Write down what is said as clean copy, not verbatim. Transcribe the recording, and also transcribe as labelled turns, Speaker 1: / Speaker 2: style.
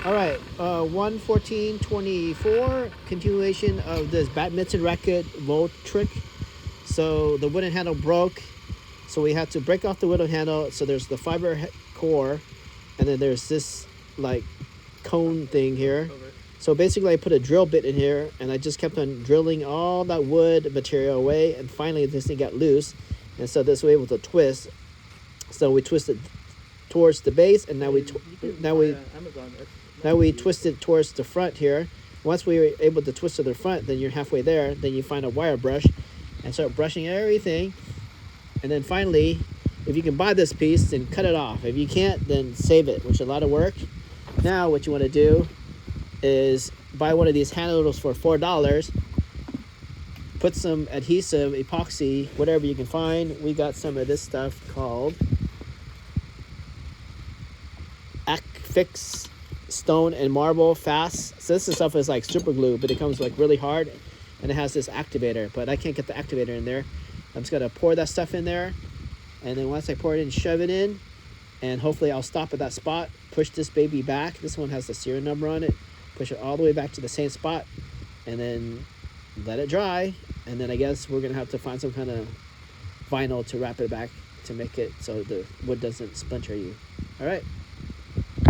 Speaker 1: All right, 11424, continuation of this badminton racket roll trick. So the wooden handle broke, so we had to break off the wooden handle. So there's the fiber core, and then there's this like cone thing here. So basically I put a drill bit in here, and I just kept on drilling all that wood material away, and finally this thing got loose, and so this way with a twist. So we twisted towards the base, and now we twist it towards the front here. Once we were able to twist to the front, then you're halfway there. Then you find a wire brush and start brushing everything. And then finally, if you can buy this piece, then cut it off. If you can't, then save it, which is a lot of work. Now what you want to do is buy one of these handles for $4. Put some adhesive, epoxy, whatever you can find. We got some of this stuff called Fix Stone and Marble Fast. So this stuff is like super glue, but it comes like really hard, and it has this activator, but I can't get the activator in there. I'm just gonna pour that stuff in there, and then once I pour it in, shove it in, and hopefully I'll stop at that spot, push this baby back. This one has the serial number on it. Push it all the way back to the same spot, and then let it dry. And then I guess we're gonna have to find some kind of vinyl to wrap it back to make it so the wood doesn't splinter you. All right.